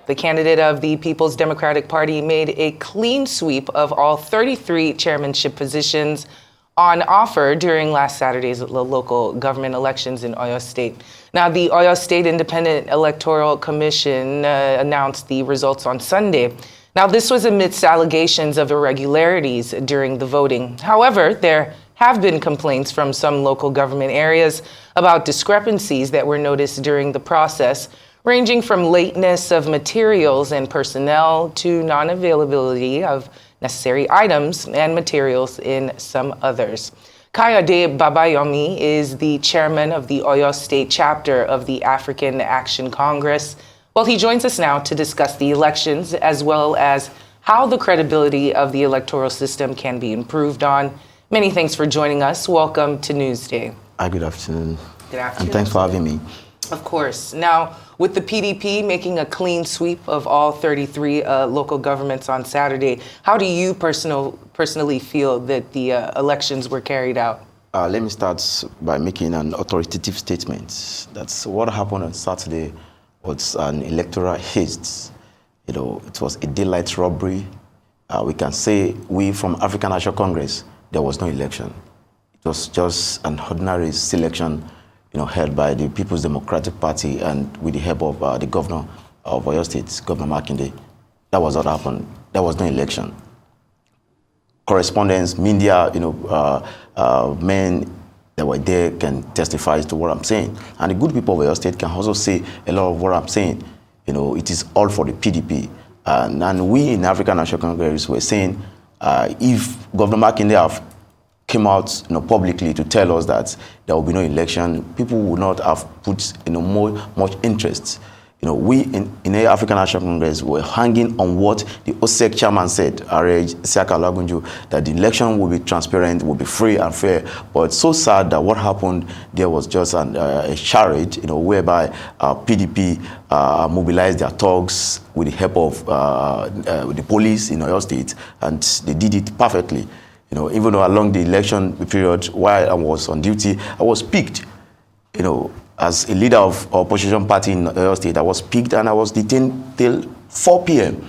the candidate of the People's Democratic Party, made a clean sweep of all 33 chairmanship positions on offer during last Saturday's local government elections in Oyo State. Now, the Oyo State Independent Electoral Commission announced the results on Sunday. Now, this was amidst allegations of irregularities during the voting. However, there have been complaints from some local government areas about discrepancies that were noticed during the process, ranging from lateness of materials and personnel to non-availability of necessary items and materials in some others. Kayode Babayomi is the chairman of the Oyo State chapter of the African Action Congress. Well, he joins us now to discuss the elections as well as how the credibility of the electoral system can be improved on. Many thanks for joining us. Welcome to Newsday. Good afternoon. Good afternoon. And thanks for having me. Of course. Now, with the PDP making a clean sweep of all 33 local governments on Saturday, how do you personally feel that the elections were carried out? Let me start by making an authoritative statement. That's what happened on Saturday was an electoral haste. It was a daylight robbery. We can say we from African National Congress, there was no election. It was just an ordinary selection held by the People's Democratic Party and with the help of the governor of Oyo State, Governor Makinde. That was what happened. There was no election. Correspondents, media, men that were there can testify to what I'm saying. And the good people of Oyo State can also say a lot of what I'm saying. It is all for the PDP. And we in African National Congress were saying if Governor Makinde have came out publicly to tell us that there will be no election, people would not have put much interest. We in the African National Congress were hanging on what the OSEC chairman said, that the election will be transparent, will be free and fair. But it's so sad that what happened there was just a charade, whereby PDP mobilized their thugs with the help of the police in Oyo State, and they did it perfectly. Even though along the election period, while I was on duty, I was picked. As a leader of opposition party in Oyo State, I was picked and I was detained till 4 p.m.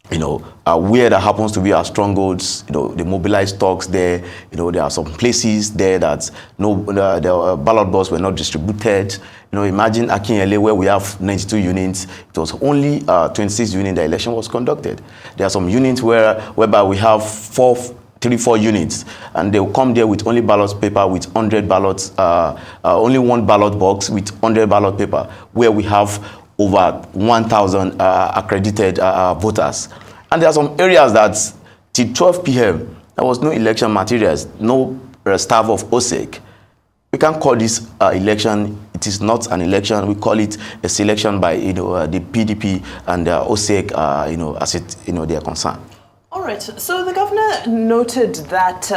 Where there happens to be our strongholds, they mobilized thugs there. There are some places there that the ballot balls were not distributed. Imagine Akinyele, where we have 92 units. It was only 26 units the election was conducted. There are some units whereby we have 3-4 units, and they will come there with only ballot paper with 100 ballots, only one ballot box with 100 ballot paper, where we have over 1,000 accredited voters. And there are some areas that till 12 p.m. there was no election materials, no staff of OSEC. We can't call this election. It is not an election. We call it a selection by the PDP and OSEC, as they are concerned. All right. So the governor noted that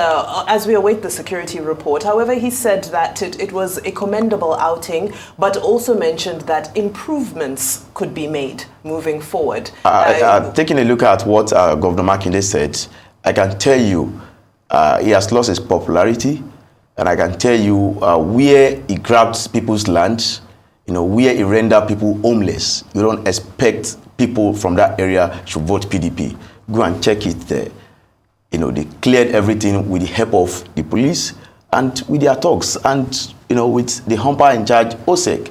as we await the security report, however, he said that it was a commendable outing, but also mentioned that improvements could be made moving forward. Taking a look at what Governor Makinde said, I can tell you he has lost his popularity, and I can tell you where he grabbed people's land, where he rendered people homeless. You don't expect people from that area to vote PDP. Go and check it there. They cleared everything with the help of the police and with their thugs and, with the humper in charge, OSEC.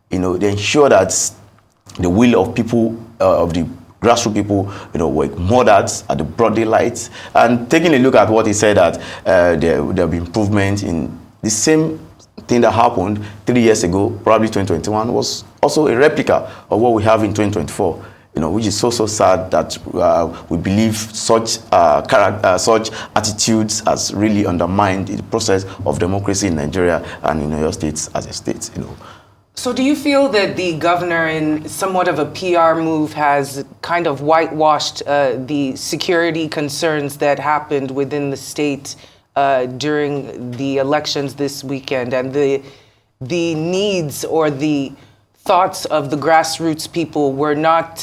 They ensure that the will of people, of the grassroots people, were murdered at the broad daylight. And taking a look at what he said, that there'll be improvement in the same thing that happened 3 years ago, probably 2021, was also a replica of what we have in 2024. Which is so sad that we believe such attitudes has really undermined the process of democracy in Nigeria and in Oyo State as a state. So do you feel that the governor, in somewhat of a PR move, has kind of whitewashed the security concerns that happened within the state during the elections this weekend, and the needs or the thoughts of the grassroots people were not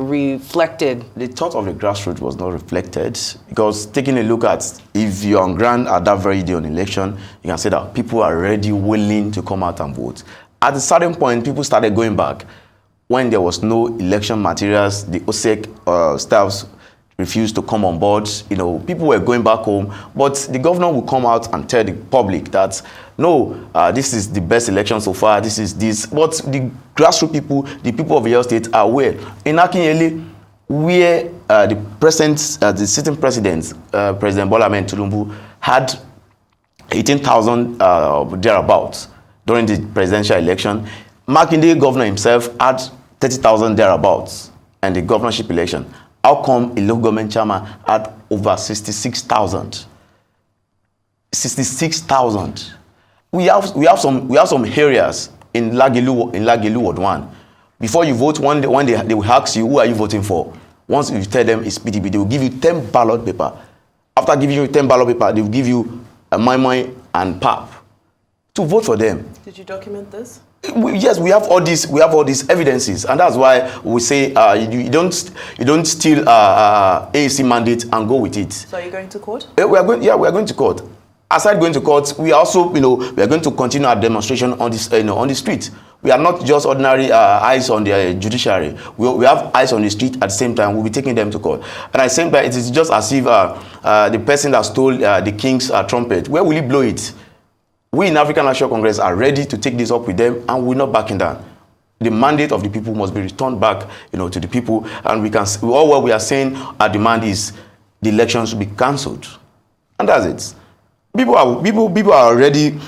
reflected? The thought of the grassroots was not reflected, because taking a look at, if you're on ground at that very day on election, you can say that people are already willing to come out and vote. At a certain point, people started going back. when there was no election materials, the OSEC staffs refused to come on board. People were going back home, but the governor would come out and tell the public that, no, this is the best election so far, this is this. But the grassroots people, the people of Oyo State are aware. In Akinyele, where the sitting president, President Bola Ahmed Tinubu, had 18,000 thereabouts during the presidential election, Makinde, governor himself, had 30,000 thereabouts in the governorship election. How come a local government chairman had over 66,000? 66,000. We have some areas in Lagelu Ward 1. Before you vote, when they will ask you, who are you voting for? Once you tell them it's PDP, they will give you 10 ballot paper. After giving you 10 ballot paper, they will give you a moi and pap to vote for them. Did you document this? Yes, we have all these evidences, and that's why we say you don't steal AAC mandate and go with it. So are you going to court? We are going to court. Aside going to court, we also we are going to continue our demonstration on this on the street. We are not just ordinary eyes on the judiciary. We have eyes on the street at the same time. We'll be taking them to court. And at the same time, it is just as if the person that stole the king's trumpet, where will he blow it? We in African National Congress are ready to take this up with them, and we're not backing down. The mandate of the people must be returned back, to the people, and all what we are saying, our demand is the elections should be cancelled, and that's it. People are already,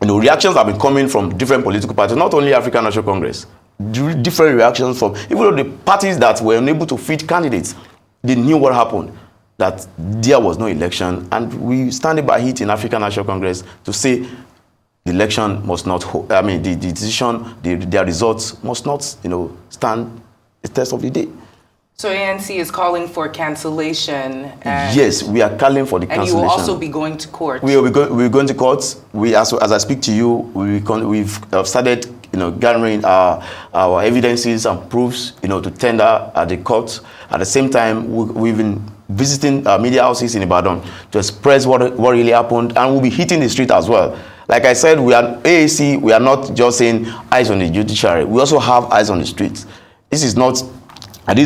reactions have been coming from different political parties, not only African National Congress. Different reactions from even though the parties that were unable to feed candidates, they knew what happened, that there was no election, and we stand by it in African National Congress to say the election must not hold. I mean, the decision, their results must not, stand the test of the day. So ANC is calling for cancellation. Yes, we are calling for the cancellation. And you will also be going to court. We're going to court. As I speak to you, we've started, gathering our evidences and proofs, to tender at the court. At the same time, we've been visiting media houses in Ibadan to express what really happened, and we'll be hitting the street as well. Like I said, we are AAC. We are not just saying eyes on the judiciary. We also have eyes on the streets. This is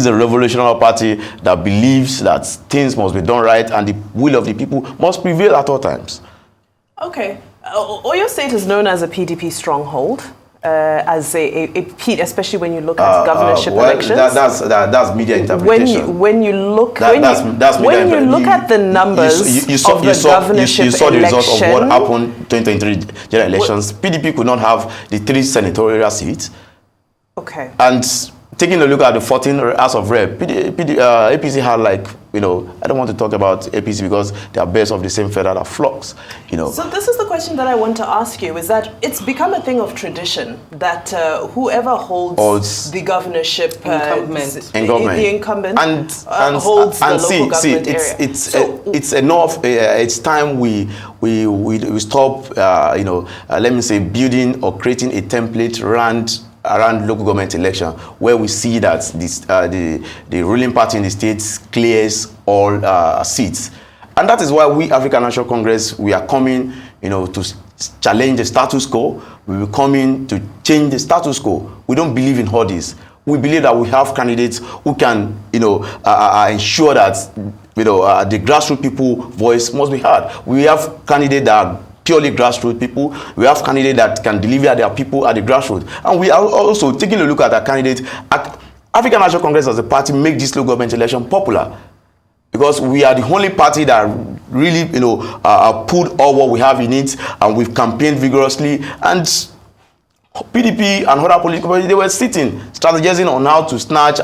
a revolutionary party that believes that things must be done right and the will of the people must prevail at all times. Okay. Oyo State is known as a PDP stronghold, especially when you look at governorship elections. That's media interpretation. When you look at the numbers of the governorship election, you saw the result of what happened in 2023 general elections. PDP could not have the 3 senatorial seats. Okay. And taking a look at the 14 House of Rep, APC had I don't want to talk about APC because they are based off the same feather that flocks, So this is the question that I want to ask you, is that it's become a thing of tradition that whoever holds the governorship, the incumbent holds the local government area. It's enough. It's time we stop, let me say, building or creating a template around local government election, where we see that the ruling party in the states clears all seats. And that is why we, African National Congress, we are coming, to challenge the status quo. We will come in to change the status quo. We don't believe in all this. We believe that we have candidates who can, ensure that, the grassroots people voice must be heard. We have candidates that are purely grassroots people. We have candidates that can deliver their people at the grassroots. And we are also taking a look at our candidates. African National Congress as a party make this local government election popular, because we are the only party that really, put all what we have in it, and we've campaigned vigorously. And PDP and other political parties, they were sitting, strategizing on how to snatch,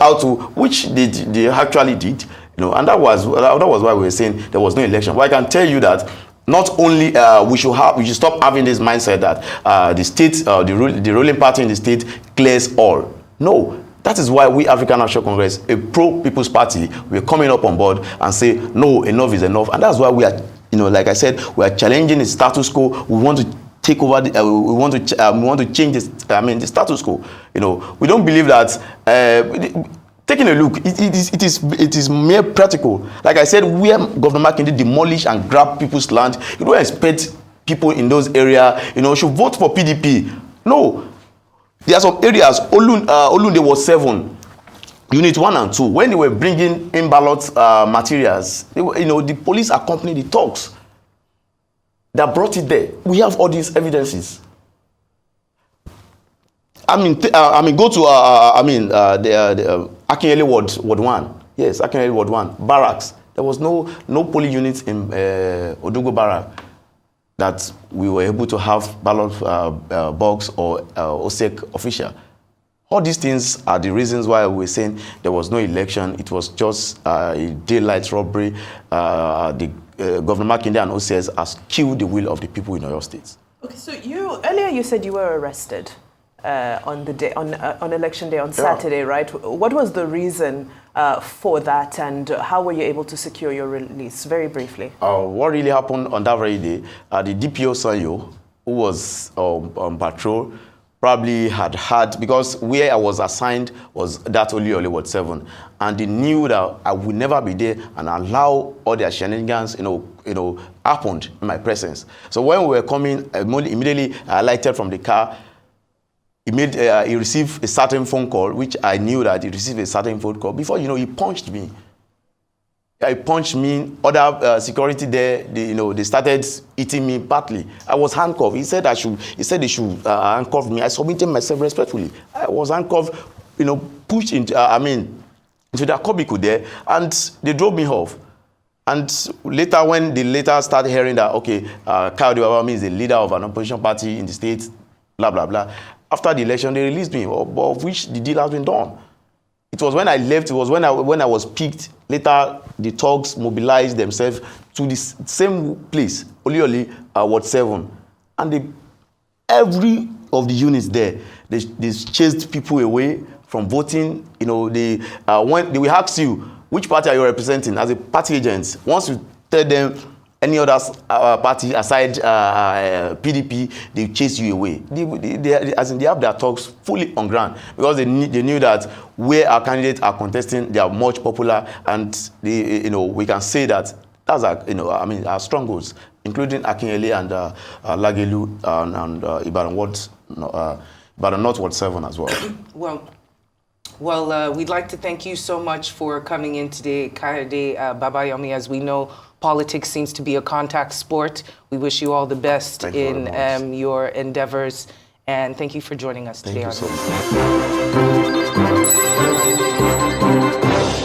which they actually did, and that was why we were saying there was no election. But I can tell you that not only we should stop having this mindset that the state, the ruling party in the state clears all. No, that is why we, African National Congress, a pro-people's party, we're coming up on board and say, no, enough is enough. And that's why we are, like I said, we are challenging the status quo. We want to take over. We want to change the status quo. We don't believe that. Taking a look, it is mere practical. Like I said, where Governor Makinde demolish and grab people's land, you don't expect people in those areas, should vote for PDP. No. There are some areas, Olunde was 7, Unit 1 and 2. When they were bringing in ballot materials, the police accompanied the thugs that brought it there. We have all these evidences. Go to the Akinyele Ward 1. Yes, Akinyele Ward 1 barracks. There was no police unit in Odungo Barrack that we were able to have ballot box or OSEC official. All these things are the reasons why we're saying there was no election. It was just a daylight robbery. The Governor Makinde and OCS has killed the will of the people in Oyo State. Okay, so earlier you said you were arrested on election day on Saturday, right? What was the reason for that, and how were you able to secure your release? Very briefly. What really happened on that very day? The DPO Sanyo, who was on patrol, probably had, because where I was assigned was that only Ward 7, and they knew that I would never be there and allow all their shenanigans, happened in my presence. So when we were coming, immediately I alighted from the car. He received a certain phone call, which I knew that he received a certain phone call. Before he punched me. He punched me. Other security there, they started eating me badly. I was handcuffed. He said they should handcuff me. I submitted myself respectfully. I was handcuffed, pushed into the cubicle there, and they drove me off. And later, when they started hearing that, okay, Kayode Babayomi is the leader of an opposition party in the state, blah, blah, blah. After the election, they released me, of which the deal has been done. It was when I left, it was when I was picked. Later, the thugs mobilized themselves to the same place, Olioli, Ward 7. And every of the units there, they chased people away from voting. When they will ask you, which party are you representing as a party agent? Once you tell them any other party aside PDP, they chase you away. They have their talks fully on ground, because they knew that where our candidates are contesting, they are much popular, and we can say that that's our strongholds, including Akinyele and Lagelu and Ibadan North Ward 7 as well. Well, we'd like to thank you so much for coming in today, Kayode Babayomi. As we know, politics seems to be a contact sport. We wish you all the best in your endeavors, and thank you for joining us today. Thank you so much.